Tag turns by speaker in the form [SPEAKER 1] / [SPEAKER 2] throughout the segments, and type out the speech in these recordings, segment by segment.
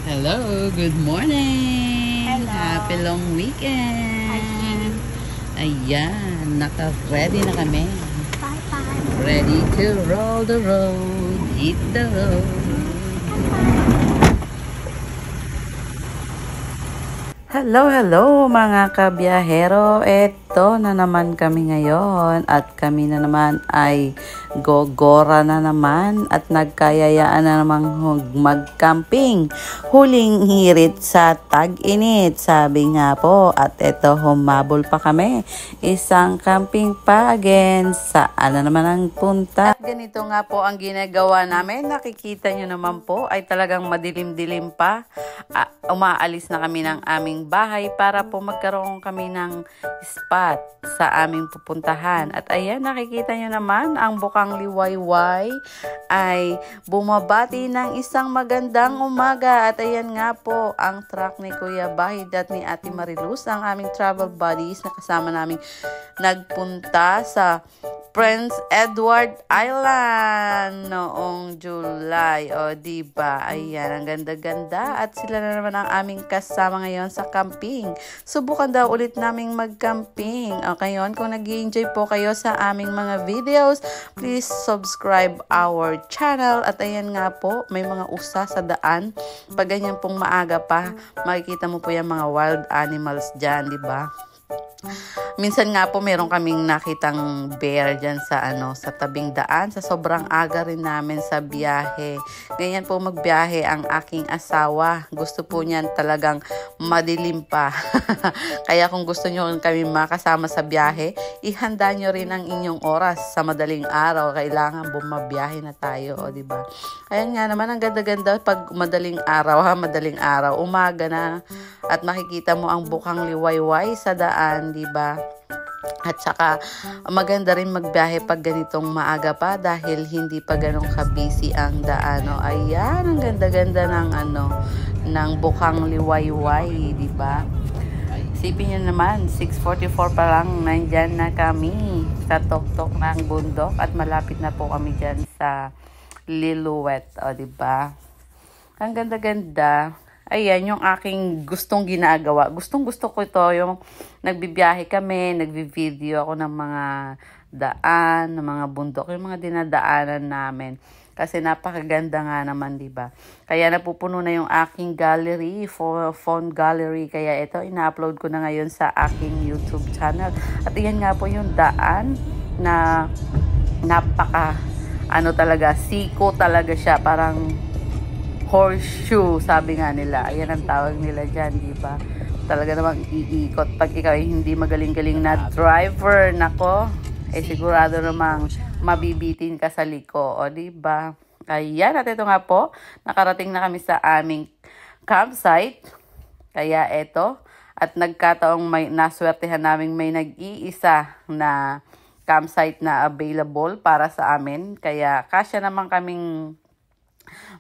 [SPEAKER 1] Hello, good morning.
[SPEAKER 2] Hello.
[SPEAKER 1] Happy long weekend. Ayan, naka-ready na kami.
[SPEAKER 2] Bye-bye.
[SPEAKER 1] Ready to roll the road, hit the road. Hello mga kabiyahero. Eto na naman kami ngayon at kami na naman ay gogora na naman at nagkayayaan na namang mag-camping. Huling hirit sa tag-init, sabi nga po. At eto, humabol pa kami. Isang camping pa again. Saan na naman ang punta? At ganito nga po ang ginagawa namin. Nakikita nyo naman po ay talagang madilim-dilim pa. Umaalis na kami ng aming bahay para po magkaroon kami ng spot sa aming pupuntahan. At ayan, nakikita nyo naman ang Bukang Liwayway ay bumabati ng isang magandang umaga. At ayan nga po ang truck ni Kuya Bahid at ni Ate Mariluz, ang aming travel buddies na kasama namin nagpunta sa Prince Edward Island noong July. O, diba? Ayan, ang ganda-ganda. At sila na naman ang aming kasama ngayon sa camping. Subukan daw ulit naming mag-camping. Okay, yun. Kung nag-enjoy po kayo sa aming mga videos, please subscribe our channel. At ayan nga po, may mga usa sa daan. Pag ganyan pong maaga pa, makikita mo po yung mga wild animals dyan, diba? Minsan nga po meron kaming nakitang bear dyan sa sa tabing daan. Sa sobrang aga rin namin sa biyahe. Ganyan po magbiyahe ang aking asawa. Gusto po niyan talagang madilim pa. Kaya kung gusto nyo kami makasama sa biyahe, ihanda nyo rin ang inyong oras sa madaling araw. Kailangan bumabiyahe na tayo, o diba? Ayan nga naman, ang ganda-ganda pag madaling araw, madaling araw, umaga na. At makikita mo ang Bukang Liwayway sa daan, diba? At saka maganda rin magbiyahe pag ganitong maaga pa dahil hindi pa ganong ka-busy ang daan. Ayan, ang ganda-ganda ng ng Bukang Liwayway, di ba? Isipin niyo naman, 6:44 pa lang nandyan na kami sa tuktok ng bundok at malapit na po kami dyan sa Lillooet, o di ba? Ang ganda-ganda. Ayan, yung aking gustong ginagawa. Gustong-gusto ko ito, yung nagbibiyahe kami, nagbi-video ako ng mga daan, ng mga bundok, yung mga dinadaanan namin. Kasi napakaganda nga naman, di ba? Kaya napupuno na yung aking gallery, phone gallery. Kaya ito, ina-upload ko na ngayon sa aking YouTube channel. At iyan nga po yung daan na talaga, siko talaga siya, parang horseshoe, sabi nga nila. Ayan ang tawag nila dyan, di ba? Talaga namang iikot. Pag ikaw ay hindi magaling-galing na driver, nako, sigurado namang mabibitin ka sa liko, o di ba? Ayan, at ito nga po, nakarating na kami sa aming campsite. Kaya ito, at nagkataong naswertehan namin may nag-iisa na campsite na available para sa amin. Kaya kasya naman kaming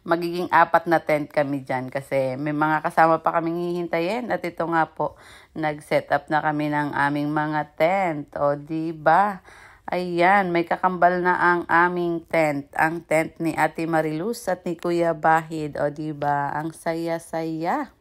[SPEAKER 1] magiging 4 na tent kami dyan kasi may mga kasama pa kaming hihintayin. At ito nga po, nag-set up na kami ng aming mga tent. O, diba? Ayan, may kakambal na ang aming tent. Ang tent ni Ate Mariluz at ni Kuya Bahid. O, diba? Ang saya-saya.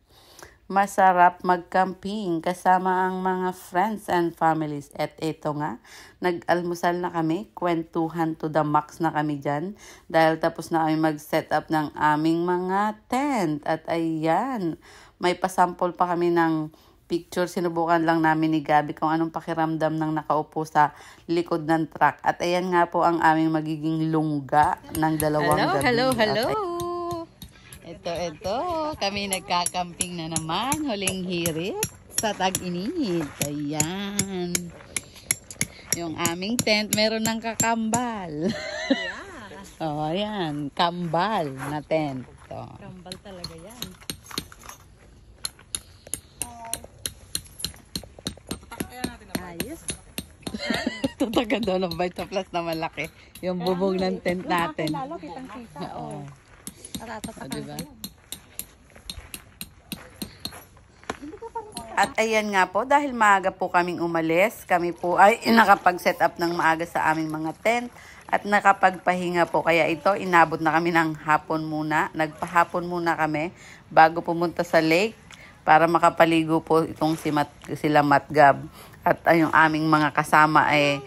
[SPEAKER 1] Masarap mag-camping kasama ang mga friends and families. At ito nga, nag-almusal na kami, kwentuhan to the max na kami dyan. Dahil tapos na kami mag-set up ng aming mga tent. At ayan, may pasample pa kami ng picture. Sinubukan lang namin ni Gabi kung anong pakiramdam ng nakaupo sa likod ng truck. At ayan nga po ang aming magiging lungga ng dalawang gabi.
[SPEAKER 2] Hello.
[SPEAKER 1] Ito, kami nagkakamping na naman, huling hirit sa tag-init. Ayan. Yung aming tent, meron ng kakambal.
[SPEAKER 2] Yeah.
[SPEAKER 1] Oh, ayan, kambal na tent. Oh.
[SPEAKER 2] Kambal talaga yan. Ayos.
[SPEAKER 1] Tutagan daw ng Vita Plus na malaki. Yung bubong ng tent natin.
[SPEAKER 2] Lalo kitang-kita.
[SPEAKER 1] Oo.
[SPEAKER 2] Arata sa
[SPEAKER 1] diba?
[SPEAKER 2] Hindi ka parang
[SPEAKER 1] At ayan nga po, dahil maaga po kaming umalis, kami po ay nakapag-set up ng maaga sa aming mga tent at nakapagpahinga po. Kaya ito, inabot na kami ng hapon muna. Nagpahapon muna kami bago pumunta sa lake para makapaligo po itong sila Matgab. At yung aming mga kasama ay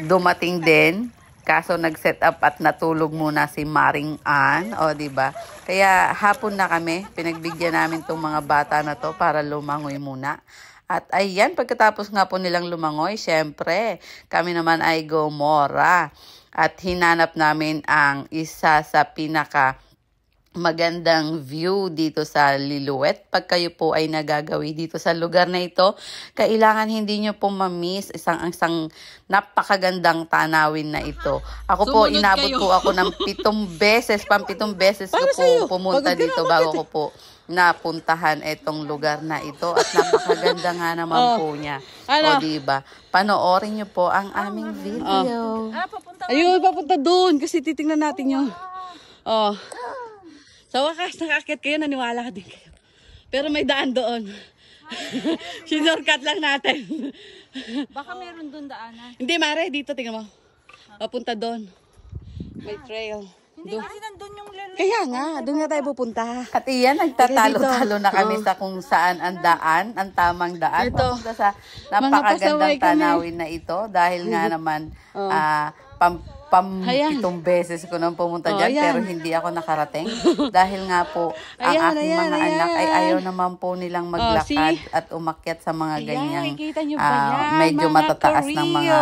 [SPEAKER 1] dumating din. Kaso nag-set up at natulog muna si Maring Ann, o diba? Kaya hapon na kami, pinagbigyan namin tong mga bata na to para lumangoy muna. At ayan, pagkatapos nga po nilang lumangoy, syempre, kami naman ay gomora. At hinanap namin ang isa sa pinaka magandang view dito sa Lillooet. Pag kayo po ay nagagawi dito sa lugar na ito, kailangan hindi nyo po ma-miss isang napakagandang tanawin na ito. Ako po, inabot po ako ng 7 beses, pang-7 beses ko po pumunta dito bago ko po napuntahan itong lugar na ito. At napakaganda nga naman po niya. O diba? Panoorin nyo po ang aming video.
[SPEAKER 2] Ayun, papunta doon kasi titingnan natin yung... Sa wakas, nakakit kayo, naniwala ka din kayo. Pero may daan doon. Sinorkat lang natin.
[SPEAKER 3] Baka meron doon daanan.
[SPEAKER 2] Hindi, Mare, dito, tingnan mo. Papunta doon. May trail.
[SPEAKER 3] Hindi kasi nandun yung lalo.
[SPEAKER 2] Kaya nga, doon nga tayo pupunta.
[SPEAKER 1] At iyan, nagtatalo-talo na kami sa kung saan ang daan, ang tamang daan.
[SPEAKER 2] Ito.
[SPEAKER 1] Papunta sa napakagandang tanawin na ito. Dahil nga naman, pam-7 beses ko nang pumunta dyan, pero hindi ako nakarating. Dahil nga po, ang aking mga anak ay ayaw naman po nilang maglakad at umakyat sa mga ganyang medyo matataas ng mga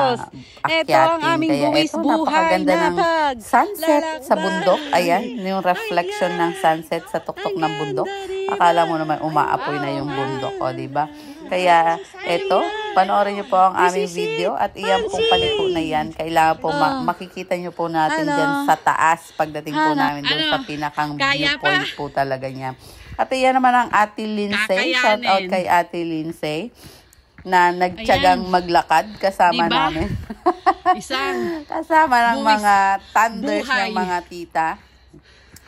[SPEAKER 1] akyatin. Kaya ito, napakaganda ng sunset sa bundok. Ayan, yung reflection ng sunset sa tuktok ng bundok. Akala mo naman umaapoy na yung bundok, o diba? Kaya ito, panoorin niyo po ang aming video at iyan pong paliko na yan. Kailangan po makikita niyo po natin dyan sa taas pagdating po namin doon sa pinakang viewpoint po talaga niya. At iyan naman ang Ate Lindsay. Shout out kay Ate Lindsay na nagtiyagang maglakad kasama namin. Kasama ng mga thunders ng mga tita.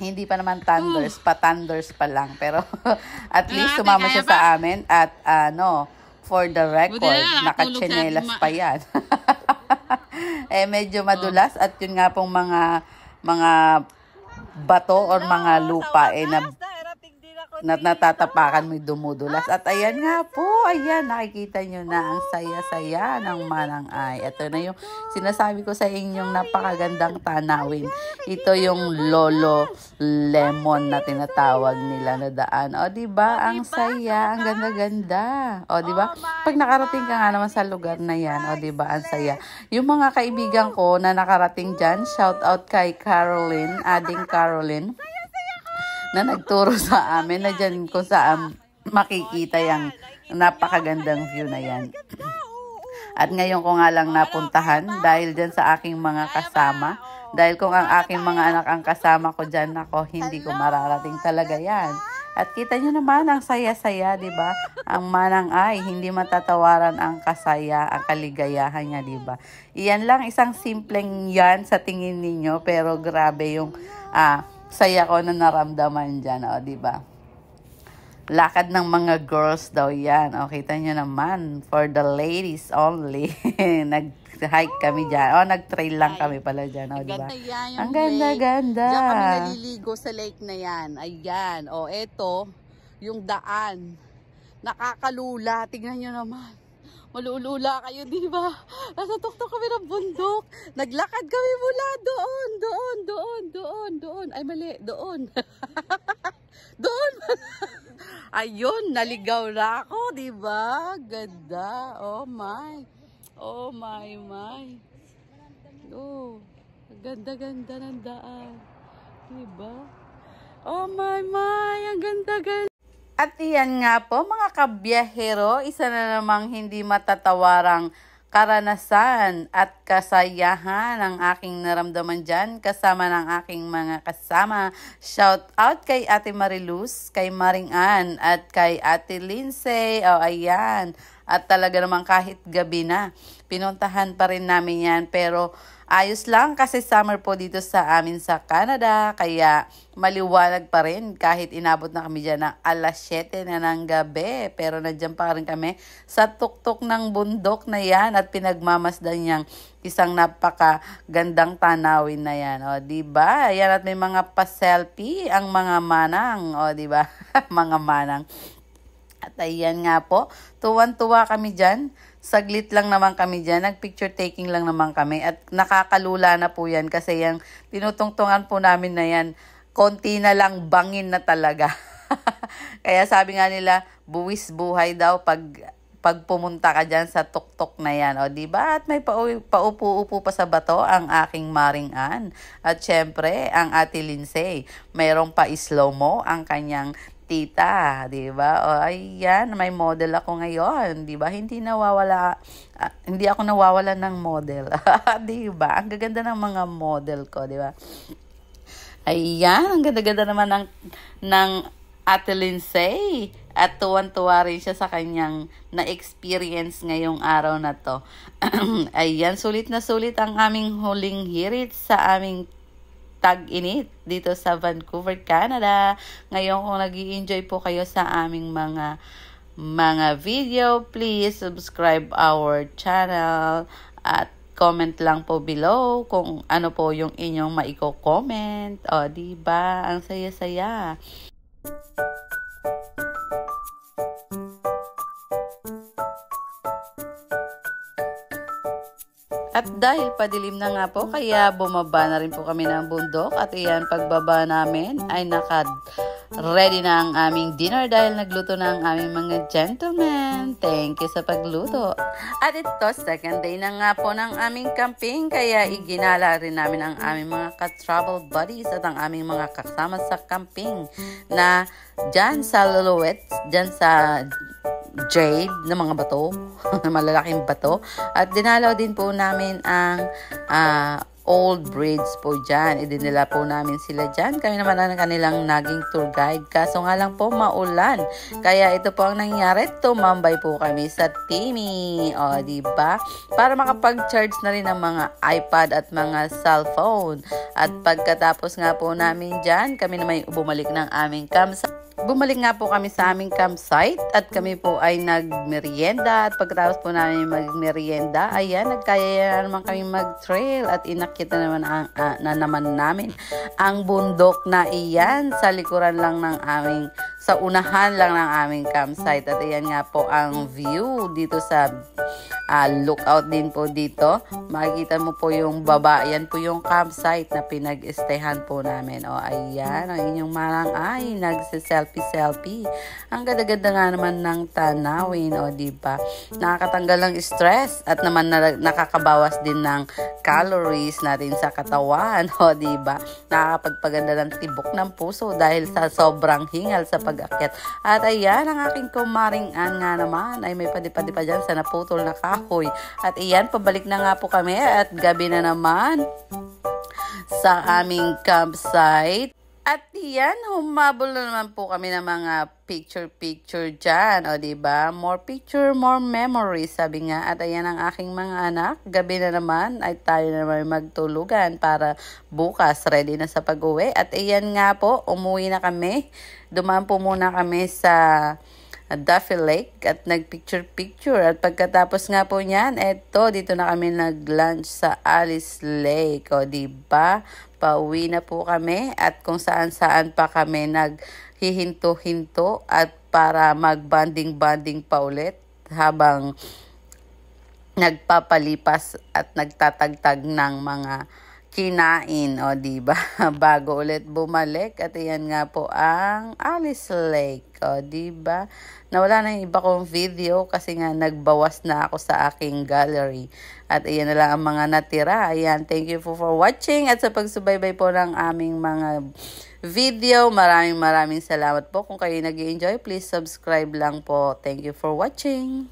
[SPEAKER 1] Hindi pa naman thunders, pa-thunders pa lang. Pero at least sumama siya sa amin at for the record, nakatsinelas pa yan. Medyo madulas at yun nga pong mga bato or mga lupa na natatapakan mo dumudulas. At ayan nga po, ayan, nakikita nyo na ang saya-saya ng Manang-ay. Ito na yung sinasabi ko sa inyong napakagandang tanawin. Ito yung Lolo Lemon na tinatawag nila na daan. O, diba? Ang saya, ang ganda-ganda. O, diba? Pag nakarating ka nga naman sa lugar na yan, o, diba? Ang saya. Yung mga kaibigan ko na nakarating dyan, shout out kay Caroline, Ading Caroline, na nagturo sa amin na dyan kung saan makikita yung napakagandang view na yan. At ngayon ko nga lang napuntahan dahil dyan sa aking mga kasama. Dahil kung ang aking mga anak ang kasama ko dyan, ako hindi ko mararating talaga yan. At kita nyo naman ang saya-saya, di ba? Ang Manang-ay, hindi matatawaran ang kasaya, ang kaligayahan niya, di ba? Iyan lang, isang simpleng yan sa tingin ninyo, pero grabe yung saya ko na naramdaman dyan, o, diba? Lakad ng mga girls daw yan. O, kita nyo naman, for the ladies only. Nag-hike kami dyan. O, nag-trail lang kami pala dyan, o, diba? Ang ganda-ganda.
[SPEAKER 2] Diyan kami naliligo sa lake na yan. Ayan, o, eto, yung daan. Nakakalula, tingnan nyo naman. Malulula kayo, di ba? Nasa tuktok kami ng bundok. Naglakad kami mula doon. Ay, mali. Doon. Doon. Ayun, naligaw na ako, di ba? Ganda. Oh, my. Oh, my. Oh, ganda-ganda ng daan. Di ba? Oh, my. Ang ganda-ganda.
[SPEAKER 1] At iyan nga po mga kabiyahero, isa na namang hindi matatawarang karanasan at kasayahan ang aking naramdaman dyan kasama ng aking mga kasama. Shout out kay Ate Mariluz, kay Maring Ann at kay Ate Lindsay. O ayan, at talaga naman kahit gabi na, pinuntahan pa rin namin yan. Pero ayos lang kasi summer po dito sa amin sa Canada. Kaya maliwanag pa rin kahit inabot na kami dyan ng alas 7 na ng gabi. Pero nadyan pa rin kami sa tuktok ng bundok na yan at pinagmamasdan niyang isang napakagandang tanawin na yan. O, diba? Ayan, at may mga pa-selfie ang mga manang. O, diba? Mga manang. At ayan nga po, tuwan-tuwa kami dyan. Saglit lang naman kami dyan. Nag-picture taking lang naman kami. At nakakalula na po yan kasi yung tinutungtungan po namin na yan, konti na lang bangin na talaga. Kaya sabi nga nila, buwis buhay daw pag pumunta ka dyan sa tuktok na yan. O, diba? At may paupo-upo pa sa bato ang aking maringan. At syempre, ang Ate Lindsay. Mayroong pa slow-mo ang kanyang tita, 'di ba? O ayan, may model ako ngayon, 'di ba? Hindi ako nawawala ng model. 'Di ba? Ang gaganda ng mga model ko, 'di ba? Ayan, ang ganda-ganda naman ng Ate Lindsay. At tuwan-tuwa rin siya sa kanyang na-experience ngayong araw na to. Ayan, sulit na sulit ang aming huling hirit sa aming tag-init dito sa Vancouver, Canada. Ngayon kung nag-i-enjoy po kayo sa aming mga video, please subscribe our channel at comment lang po below kung ano po yung inyong maiko-comment. O, diba? Ang saya-saya. At dahil padilim na nga po, kaya bumaba na rin po kami ng bundok. At iyan, pagbaba namin ay ready na ang aming dinner dahil nagluto na ang aming mga gentlemen. Thank you sa pagluto. At ito, second day na nga po ng aming camping. Kaya iginala rin namin ang aming mga ka-travel buddies at ang aming mga kasama sa camping na dyan sa Luluet, dyan sa jade na mga bato, malalaking bato. At dinalaw din po namin ang old bridge po dyan. Idinala po namin sila dyan. Kami naman ang kanilang naging tour guide. Kaso nga lang po maulan. Kaya ito po ang nangyari. Tumambay po kami sa Timi. O, diba? Para makapag-charge na rin ang mga iPad at mga cellphone. At pagkatapos nga po namin dyan, kami naman bumalik ng aming campsite. Bumalik nga po kami sa aming campsite at kami po ay nagmerienda at pagkatapos po namin magmerienda, ayan, nagkaya naman kami mag-trail at inakyat na naman namin ang bundok na iyan sa likuran lang ng aming, sa unahan lang ng aming campsite. At ayan nga po ang view dito sa lookout din po dito. Makikita mo po yung baba. Yan po yung campsite na pinag-stayhan po namin. O, ayan. Ang inyong marang ay nagsiselfie-selfie. Ang ganda-ganda nga naman ng tanawin. O, diba? Nakakatanggal ng stress at naman nakakabawas din ng calories natin sa katawan. O, diba? Nakakapagpaganda ng tibok ng puso dahil sa sobrang hingal sa pag-akyat. At ayan, ang aking kumaringan nga naman ay may padi-padi pa dyan sa naputol na kahoy. At iyan, pabalik na nga po kami at gabi na naman sa aming campsite. At iyan, humabol na naman po kami ng mga picture dyan. O, diba? More picture, more memories, sabi nga. At ayan ang aking mga anak. Gabi na naman ay tayo na naman magtulugan para bukas ready na sa pag-uwi. At ayan nga po, umuwi na kami. Dumaan po muna kami sa Duffy Lake at nagpicture-picture. At pagkatapos nga po niyan, dito na kami nag-lunch sa Alice Lake. O, diba? Pauwi na po kami at kung saan-saan pa kami naghihinto-hinto at para mag-banding-banding pa ulit habang nagpapalipas at nagtatagtag ng mga kinain, o diba? Bago ulit bumalik. At ayan nga po ang Alice Lake, o diba? Nawala na yung iba kong video kasi nga nagbawas na ako sa aking gallery. At ayan na lang ang mga natira. Ayan, thank you for watching at sa pagsubaybay po ng aming mga video. Maraming salamat po. Kung kayo nag-i-enjoy, please subscribe lang po. Thank you for watching.